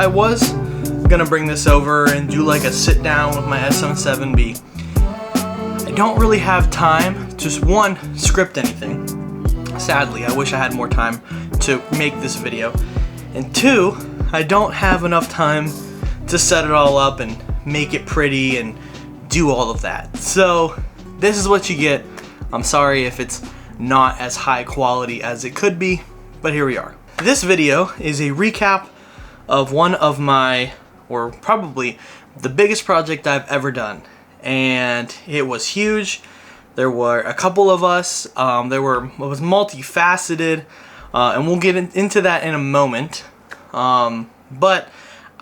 I was gonna bring this over and do like a sit down with my SM7B. I don't really have time to, just one, script anything. Sadly, I wish I had more time to make this video. And two, I don't have enough time to set it all up and make it pretty and do all of that. So this is what you get. I'm sorry if it's not as high quality as it could be, but here we are. This video is a recap of one of my, or probably the biggest project I've ever done. And it was huge. There were a couple of us. It was multifaceted, and we'll get into that in a moment. But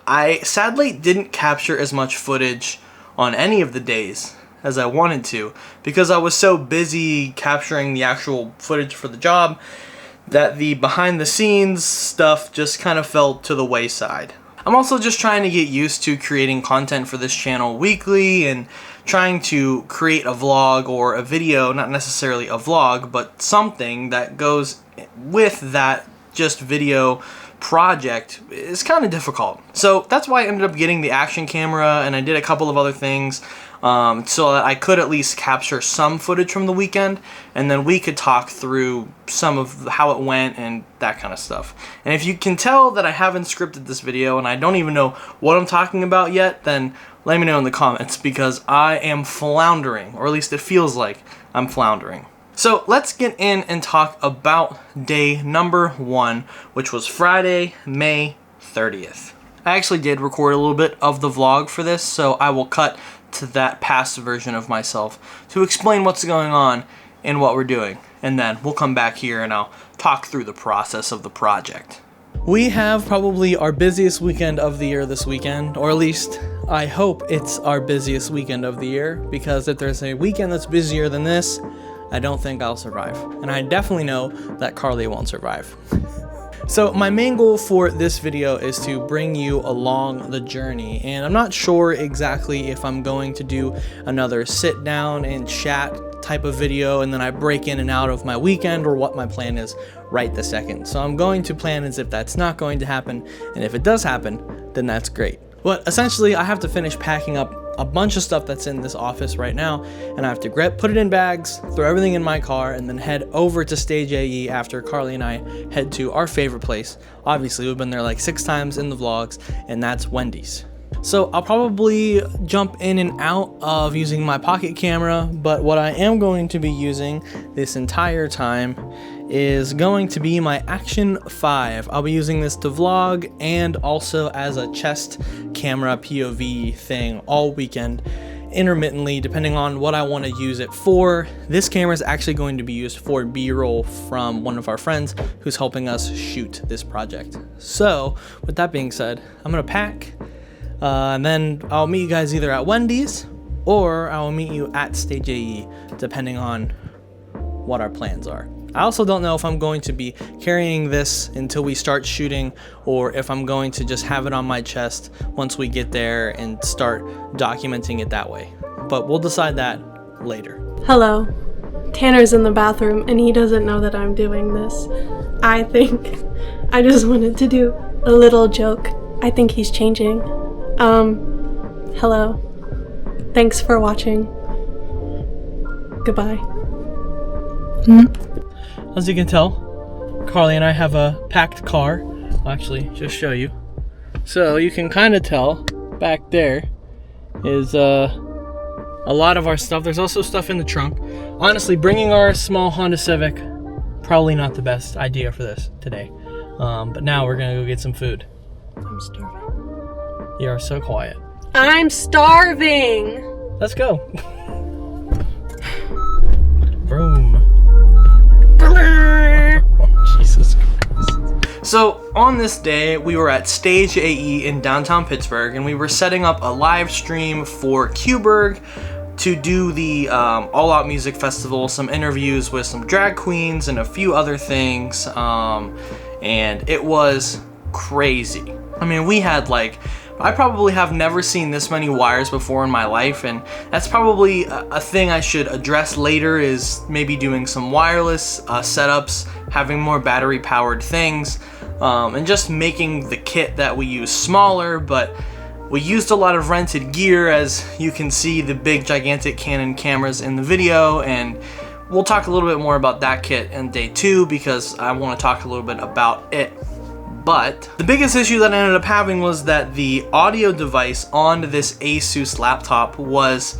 I sadly didn't capture as much footage on any of the days as I wanted to, because I was so busy capturing the actual footage for the job that the behind the scenes stuff just kind of fell to the wayside. I'm also just trying to get used to creating content for this channel weekly and trying to create a vlog or a video, not necessarily a vlog, but something that goes with that just video project is kind of difficult. So that's why I ended up getting the action camera, and I did a couple of other things so that I could at least capture some footage from the weekend, and then we could talk through some of how it went and that kind of stuff. And if you can tell that I haven't scripted this video and I don't even know what I'm talking about yet, then let me know in the comments, because I am floundering, or at least it feels like I'm floundering. So let's get in and talk about day number 1, which was Friday, May 30th. I actually did record a little bit of the vlog for this, so I will cut to that past version of myself to explain what's going on and what we're doing. And then we'll come back here and I'll talk through the process of the project. We have probably our busiest weekend of the year this weekend, or at least I hope it's our busiest weekend of the year, because if there's a weekend that's busier than this, I don't think I'll survive. And I definitely know that Carly won't survive. So my main goal for this video is to bring you along the journey, and I'm not sure exactly if I'm going to do another sit down and chat type of video and then I break in and out of my weekend, or what my plan is right this second. So I'm going to plan as if that's not going to happen, and if it does happen, then that's great. But essentially I have to finish packing up a bunch of stuff that's in this office right now, and I have to put it in bags, throw everything in my car, and then head over to Stage AE after Carly and I head to our favorite place. Obviously, we've been there like 6 times in the vlogs, and that's Wendy's. So I'll probably jump in and out of using my pocket camera, but what I am going to be using this entire time is going to be my Action 5. I'll be using this to vlog and also as a chest camera POV thing all weekend, intermittently, depending on what I want to use it for. This camera is actually going to be used for B-roll from one of our friends who's helping us shoot this project. So with that being said, I'm gonna pack, and then I'll meet you guys either at Wendy's or I'll meet you at Stage AE, depending on what our plans are. I also don't know if I'm going to be carrying this until we start shooting, or if I'm going to just have it on my chest once we get there and start documenting it that way. But we'll decide that later. Hello. Tanner's in the bathroom and he doesn't know that I'm doing this. I think I just wanted to do a little joke. I think he's changing. Hello. Thanks for watching. Goodbye. As you can tell, Carly and I have a packed car. I'll actually just show you. So you can kind of tell back there is a lot of our stuff. There's also stuff in the trunk. Honestly, bringing our small Honda Civic, probably not the best idea for this today. But now we're gonna go get some food. I'm starving. You are so quiet. I'm starving! Let's go. Vroom. Jesus Christ. So on this day, we were at Stage AE in downtown Pittsburgh, and we were setting up a live stream for Q-Burg to do the All Out Music Festival, some interviews with some drag queens and a few other things, and it was crazy. I mean, we had I probably have never seen this many wires before in my life, and that's probably a thing I should address later, is maybe doing some wireless setups, having more battery powered things. and just making the kit that we use smaller, but we used a lot of rented gear, as you can see the big gigantic Canon cameras in the video, and we'll talk a little bit more about that kit in day 2 because I want to talk a little bit about it. But the biggest issue that I ended up having was that the audio device on this Asus laptop was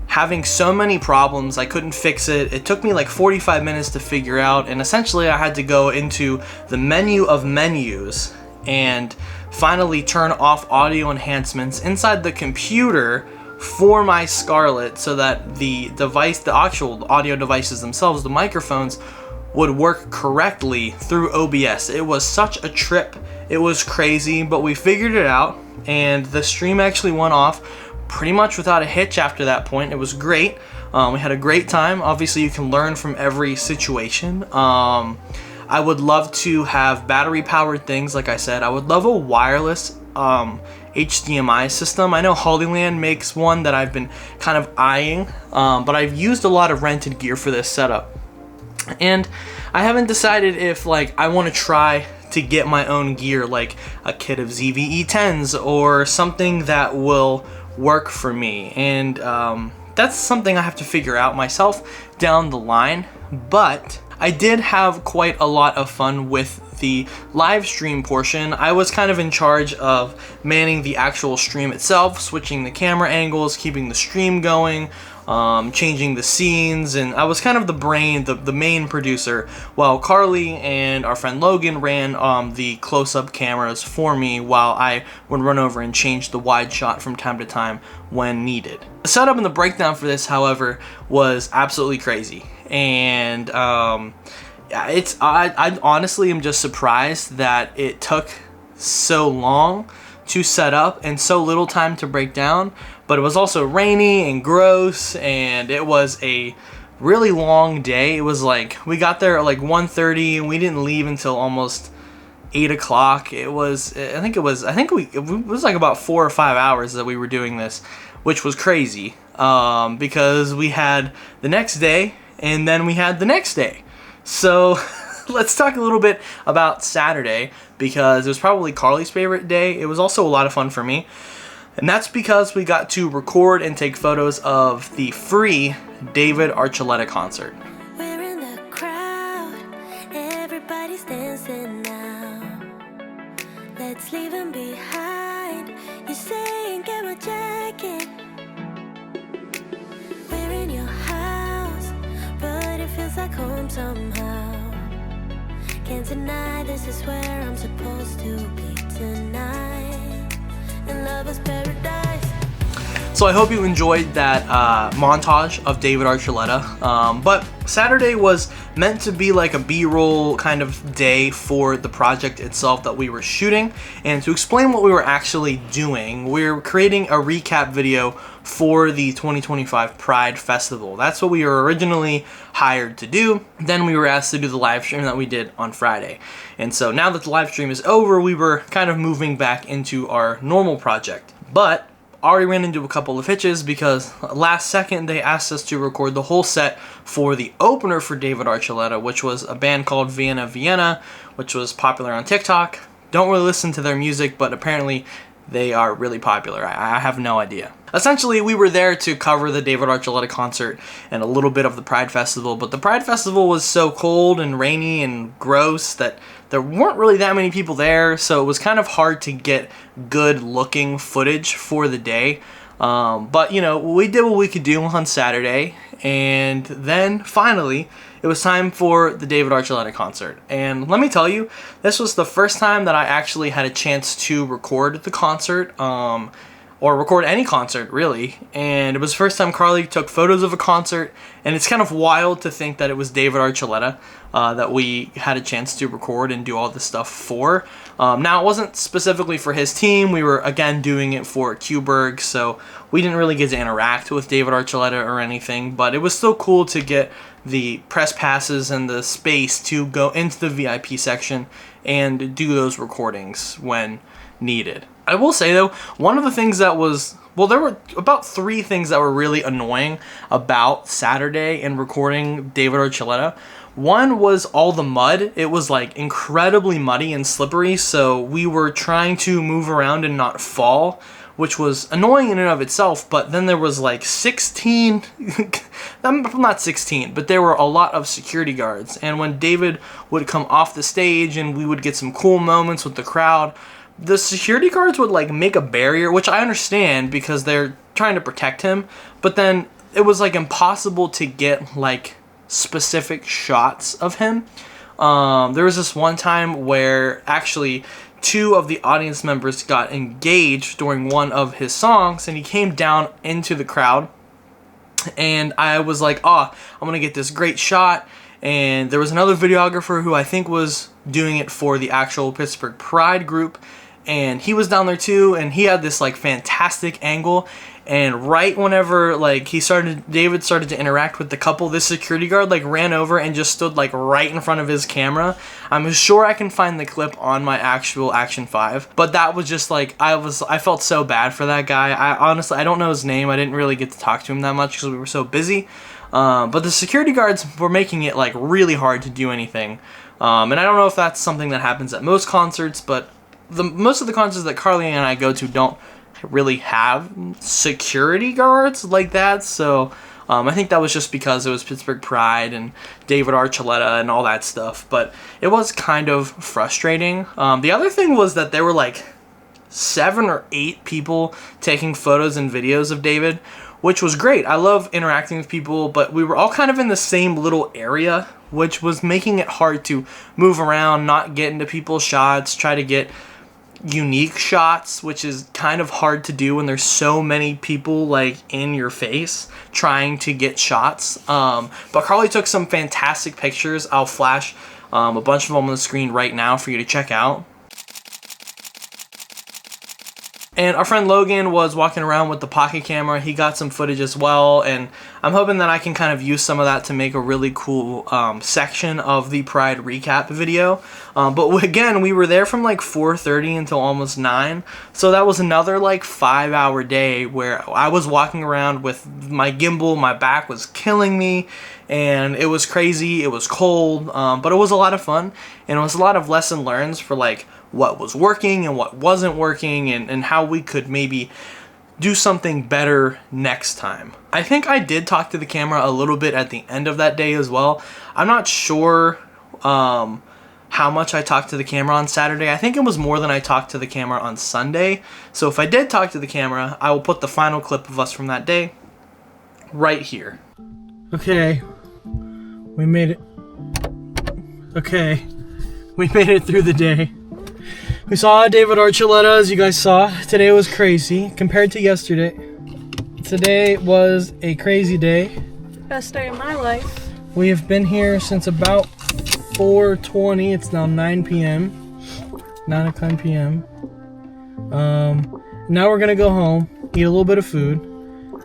having so many problems. I couldn't fix it. It took me like 45 minutes to figure out, and essentially I had to go into the menu of menus and finally turn off audio enhancements inside the computer for my Scarlett so that the device, the actual audio devices themselves, the microphones, would work correctly through OBS. It was such a trip. It was crazy, but we figured it out, and the stream actually went off pretty much without a hitch after that point. It was great. We had a great time. Obviously, you can learn from every situation. I would love to have battery powered things, like I said. I would love a wireless HDMI system. I know Hollyland makes one that I've been kind of eyeing, but I've used a lot of rented gear for this setup. And I haven't decided if I want to try to get my own gear, like a kit of ZVE 10s or something that will work for me. And that's something I have to figure out myself down the line. But I did have quite a lot of fun with the live stream portion. I was kind of in charge of manning the actual stream itself, switching the camera angles, keeping the stream going, changing the scenes, and I was kind of the brain, the main producer, while Carly and our friend Logan ran the close-up cameras for me while I would run over and change the wide shot from time to time when needed. The setup and the breakdown for this, however, was absolutely crazy, and I honestly am just surprised that it took so long to set up and so little time to break down. But it was also rainy and gross, and it was a really long day. It was we got there at 1:30 and we didn't leave until almost 8 o'clock. It was about 4 or 5 hours that we were doing this, which was crazy, because we had the next day and then we had the next day. So let's talk a little bit about Saturday, because it was probably Carly's favorite day. It was also a lot of fun for me. And that's because we got to record and take photos of the free David Archuleta concert. We're in the crowd, everybody's dancing now. Let's leave them behind. You say, get my jacket. We're in your house, but it feels like home somehow. Can't deny this is where I'm supposed to be tonight. In lover's paradise. So I hope you enjoyed that montage of David Archuleta. But Saturday was meant to be like a B-roll kind of day for the project itself that we were shooting. And to explain what we were actually doing, we're creating a recap video for the 2025 Pride Festival. That's what we were originally hired to do. Then we were asked to do the live stream that we did on Friday. And so now that the live stream is over, we were kind of moving back into our normal project. But already ran into a couple of hitches, because last second they asked us to record the whole set for the opener for David Archuleta, which was a band called Vienna, which was popular on TikTok. Don't really listen to their music, but apparently they are really popular. I have no idea. Essentially, we were there to cover the David Archuleta concert and a little bit of the Pride Festival, but the Pride Festival was so cold and rainy and gross that there weren't really that many people there, so it was kind of hard to get good looking footage for the day. But, you know, we did what we could do on Saturday, and then finally it was time for the David Archuleta concert. And let me tell you, this was the first time that I actually had a chance to record the concert, or record any concert, really. And it was the first time Carly took photos of a concert, and it's kind of wild to think that it was David Archuleta that we had a chance to record and do all this stuff for. Now, it wasn't specifically for his team. We were, again, doing it for Pittsburgh, so we didn't really get to interact with David Archuleta or anything, but it was still cool to get the press passes and the space to go into the VIP section and do those recordings when needed. I will say, though, one of the things that was well, there were about 3 things that were really annoying about Saturday and recording David Archuleta. One was all the mud. It was like incredibly muddy and slippery, so we were trying to move around and not fall, which was annoying in and of itself. But then there was like 16, not 16, but there were a lot of security guards. And when David would come off the stage and we would get some cool moments with the crowd, the security guards would like make a barrier, which I understand because they're trying to protect him. But then it was like impossible to get like specific shots of him. There was this one time where actually 2 of the audience members got engaged during one of his songs, and he came down into the crowd, and I was like, oh, I'm gonna get this great shot. And there was another videographer who I think was doing it for the actual Pittsburgh Pride group, and he was down there too, and he had this like fantastic angle. And right whenever like David started to interact with the couple, this security guard like ran over and just stood like right in front of his camera. I'm sure I can find the clip on my actual Action 5, but that was just like, I felt so bad for that guy. I don't know his name. I didn't really get to talk to him that much because we were so busy. But the security guards were making it like really hard to do anything. And I don't know if that's something that happens at most concerts, but most of the concerts that Carly and I go to don't really have security guards like that. So I think that was just because it was Pittsburgh Pride and David Archuleta and all that stuff. But it was kind of frustrating. The other thing was that there were like 7 or 8 people taking photos and videos of David, which was great. I love interacting with people, but we were all kind of in the same little area, which was making it hard to move around, not get into people's shots, try to get unique shots, which is kind of hard to do when there's so many people like in your face trying to get shots. But Carly took some fantastic pictures. I'll flash a bunch of them on the screen right now for you to check out. And our friend Logan was walking around with the pocket camera. He got some footage as well, and I'm hoping that I can kind of use some of that to make a really cool section of the Pride recap video. But again, we were there from like 4:30 until almost 9, so that was another like 5-hour day where I was walking around with my gimbal. My back was killing me, and it was crazy. It was cold, but it was a lot of fun, and it was a lot of lesson learned for like what was working and what wasn't working, and how we could maybe do something better next time. I think I did talk to the camera a little bit at the end of that day as well. I'm not sure how much I talked to the camera on Saturday. I think it was more than I talked to the camera on Sunday. So if I did talk to the camera, I will put the final clip of us from that day right here. Okay, we made it. Okay, we made it through the day. We saw David Archuleta, as you guys saw. Today was crazy compared to yesterday. Today was a crazy day. Best day of my life. We have been here since about 4:20. It's now 9 p.m. 9 p.m. Now we're gonna go home, eat a little bit of food.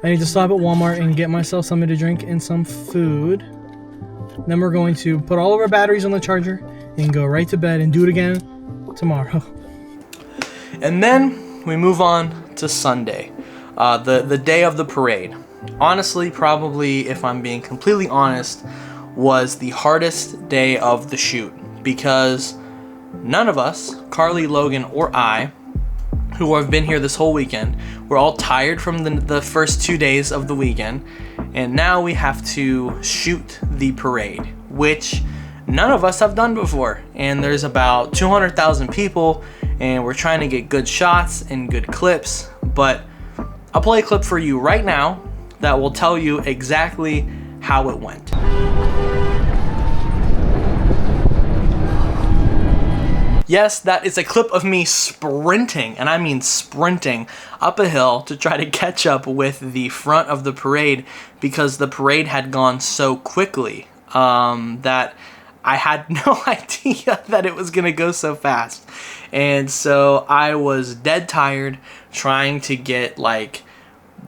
I need to stop at Walmart and get myself something to drink and some food. Then we're going to put all of our batteries on the charger and go right to bed and do it again tomorrow. And then we move on to Sunday, the day of the parade. Honestly, probably, if I'm being completely honest, was the hardest day of the shoot, because none of us, Carly, Logan, or I, who have been here this whole weekend, we're all tired from the first 2 days of the weekend, and now we have to shoot the parade, which none of us have done before. And there's about 200,000 people, and we're trying to get good shots and good clips. But I'll play a clip for you right now that will tell you exactly how it went. Yes, that is a clip of me sprinting, and I mean sprinting, up a hill to try to catch up with the front of the parade, because the parade had gone so quickly that I had no idea that it was going to go so fast. And so I was dead tired trying to get like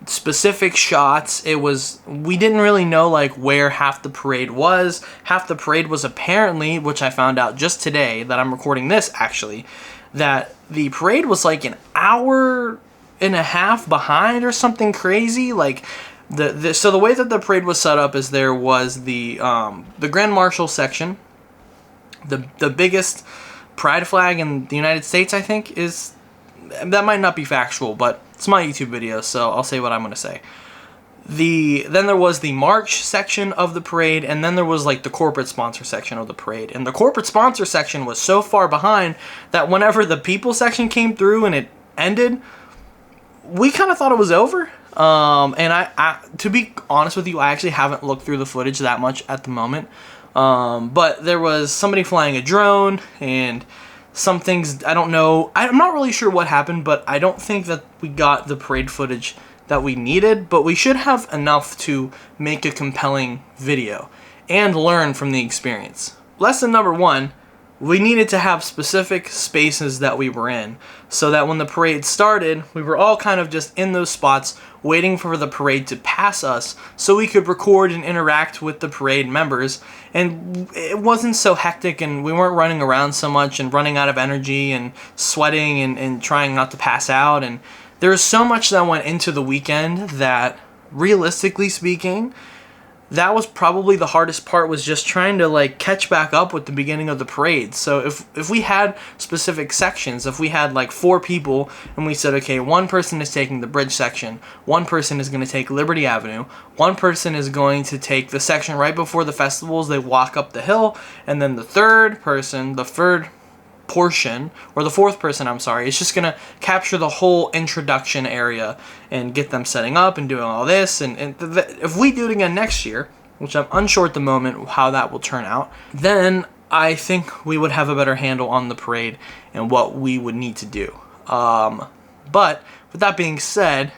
specific shots. We didn't really know like where half the parade was. Half the parade was apparently, which I found out just today that I'm recording this actually, that the parade was like an hour and a half behind or something crazy. Like so the way that the parade was set up is there was the Grand Marshal section, the biggest pride flag in the United States, I think, is, that might not be factual, but it's my YouTube video, so I'll say what I'm gonna say. Then there was the March section of the parade, and then there was like the corporate sponsor section of the parade. And the corporate sponsor section was so far behind that whenever the people section came through and it ended, we kind of thought it was over. And I, to be honest with you, I actually haven't looked through the footage that much at the moment. But there was somebody flying a drone and some things, I don't know. I'm not really sure what happened, but I don't think that we got the parade footage that we needed, but we should have enough to make a compelling video and learn from the experience. Lesson number 1, we needed to have specific spaces that we were in so that when the parade started, we were all kind of just in those spots waiting for the parade to pass us so we could record and interact with the parade members, and it wasn't so hectic and we weren't running around so much and running out of energy and sweating and trying not to pass out. And there was so much that went into the weekend that, realistically speaking, that was probably the hardest part, was just trying to like catch back up with the beginning of the parade. So if we had specific sections, if we had like 4 people and we said, okay, one person is taking the bridge section, one person is going to take Liberty Avenue, one person is going to take the section right before the festivals, they walk up the hill, and then the third portion, or the fourth person, I'm sorry, is just gonna capture the whole introduction area and get them setting up and doing all this. And if we do it again next year, which I'm unsure at the moment how that will turn out, then I think we would have a better handle on the parade and what we would need to do. But with that being said,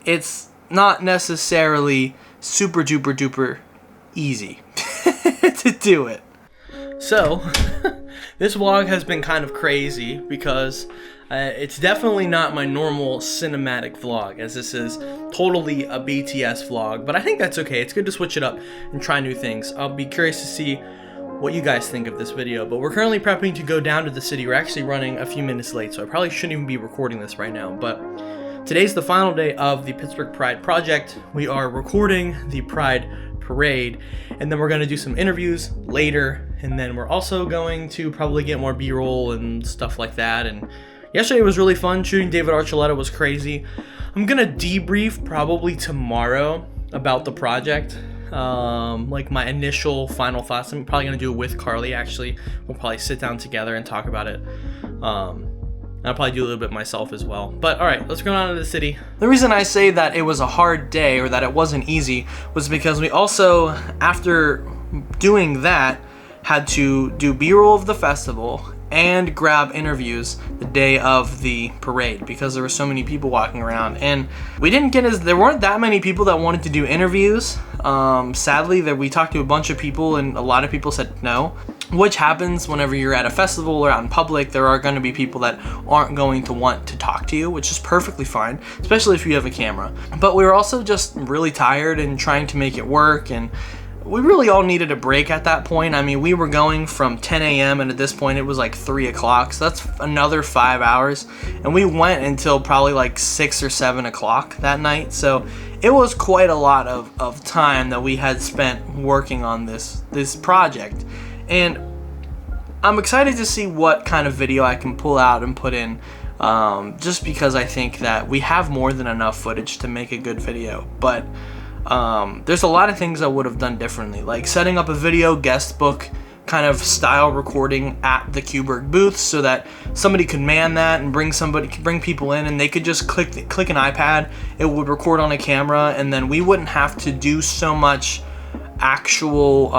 it's not necessarily super duper duper easy to do it. So this vlog has been kind of crazy because it's definitely not my normal cinematic vlog, as this is totally a BTS vlog, but I think that's okay. It's good to switch it up and try new things. I'll be curious to see what you guys think of this video, but we're currently prepping to go down to the city. We're actually running a few minutes late, so I probably shouldn't even be recording this right now, but today's the final day of the Pittsburgh Pride Project. We are recording the Pride Parade, and then we're going to do some interviews later, and then we're also going to probably get more b-roll and stuff like that. And yesterday was really fun. Shooting David Archuleta was crazy. I'm gonna debrief probably tomorrow about the project, like my initial final thoughts. I'm probably gonna do it with Carly. Actually, we'll probably sit down together and talk about it. I'll probably do a little bit myself as well. But all right, let's go on to the city. The reason I say that it was a hard day, or that it wasn't easy, was because we also, after doing that, had to do b-roll of the festival and grab interviews the day of the parade because there were so many people walking around, and there weren't that many people that wanted to do interviews. Sadly, that we talked to a bunch of people and a lot of people said no, which happens whenever you're at a festival or out in public. There are going to be people that aren't going to want to talk to you, which is perfectly fine, especially if you have a camera. But we were also just really tired and trying to make it work, and we really all needed a break at that point. I mean, we were going from 10 a.m. and at this point it was like 3 o'clock, so that's another 5 hours, and we went until probably like 6 or 7 o'clock that night. So it was quite a lot of time that we had spent working on this project, and I'm excited to see what kind of video I can pull out and put in, just because I think that we have more than enough footage to make a good video. But there's a lot of things I would have done differently, like setting up a video guest book kind of style recording at the Kuberg booth so that somebody could man that and bring people in, and they could just click an iPad, it would record on a camera, and then we wouldn't have to do so much actual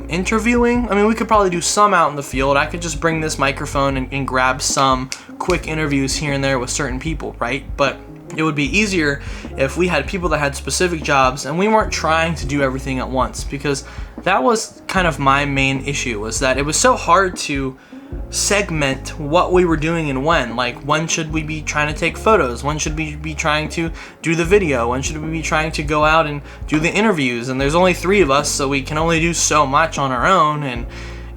interviewing. I mean, we could probably do some out in the field. I could just bring this microphone and grab some quick interviews here and there with certain people, right? But it would be easier if we had people that had specific jobs and we weren't trying to do everything at once, because that was kind of my main issue, was that it was so hard to segment what we were doing and when. Like, when should we be trying to take photos? When should we be trying to do the video? When should we be trying to go out and do the interviews? And there's only 3 of us, so we can only do so much on our own, and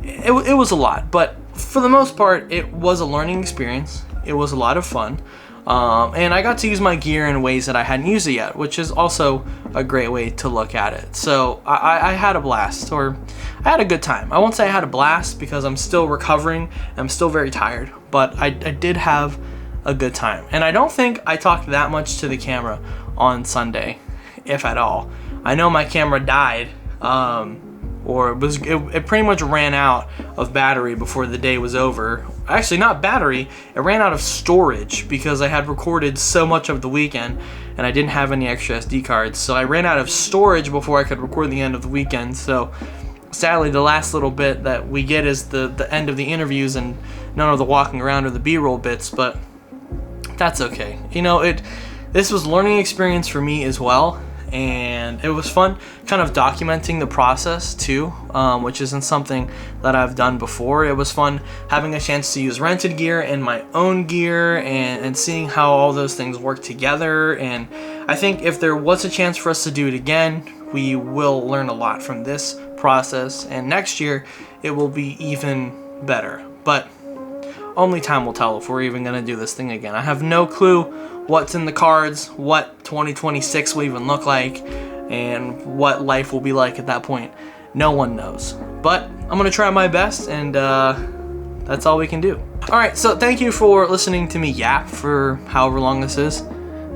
it was a lot. But for the most part, it was a learning experience. It was a lot of fun. And I got to use my gear in ways that I hadn't used it yet, which is also a great way to look at it. So I had a blast, or I had a good time. I won't say I had a blast because I'm still recovering. I'm still very tired, but I did have a good time. And I don't think I talked that much to the camera on Sunday, if at all. I know my camera died, or it pretty much ran out of battery before the day was over. Actually, not battery, it ran out of storage because I had recorded so much of the weekend and I didn't have any extra SD cards. So I ran out of storage before I could record the end of the weekend. So sadly, the last little bit that we get is the end of the interviews and none of the walking around or the B-roll bits, but that's okay. You know, this was a learning experience for me as well. And it was fun kind of documenting the process too, which isn't something that I've done before. It was fun having a chance to use rented gear and my own gear and seeing how all those things work together. And I think if there was a chance for us to do it again, we will learn a lot from this process, and next year it will be even better. But only time will tell if we're even going to do this thing again. I have no clue what's in the cards, what 2026 will even look like, and what life will be like at that point. No one knows. But I'm going to try my best, and that's all we can do. Alright, so thank you for listening to me yap for however long this is.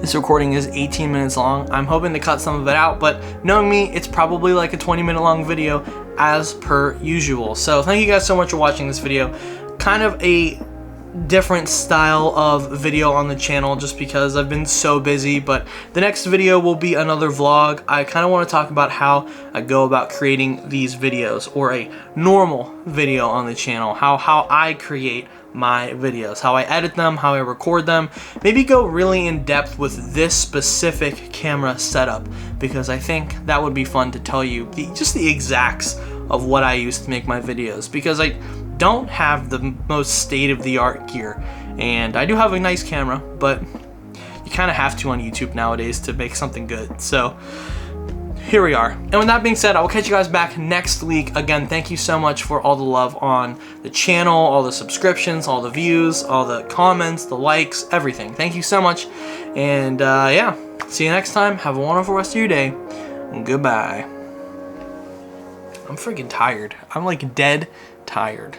This recording is 18 minutes long. I'm hoping to cut some of it out, but knowing me, it's probably like a 20-minute long video as per usual. So thank you guys so much for watching this video. Kind of a different style of video on the channel just because I've been so busy, but the next video will be another vlog. I kind of want to talk about how I go about creating these videos, or a normal video on the channel, how I create my videos, how I edit them, how I record them, maybe go really in depth with this specific camera setup, because I think that would be fun to tell you just the exacts of what I use to make my videos, because I don't have the most state-of-the-art gear, and I do have a nice camera, but you kind of have to on YouTube nowadays to make something good. So here we are. And with that being said, I will catch you guys back next week. Again, thank you so much for all the love on the channel, all the subscriptions, all the views, all the comments, the likes, everything. Thank you so much. And yeah, see you next time. Have a wonderful rest of your day. And goodbye. I'm freaking tired. I'm like dead tired.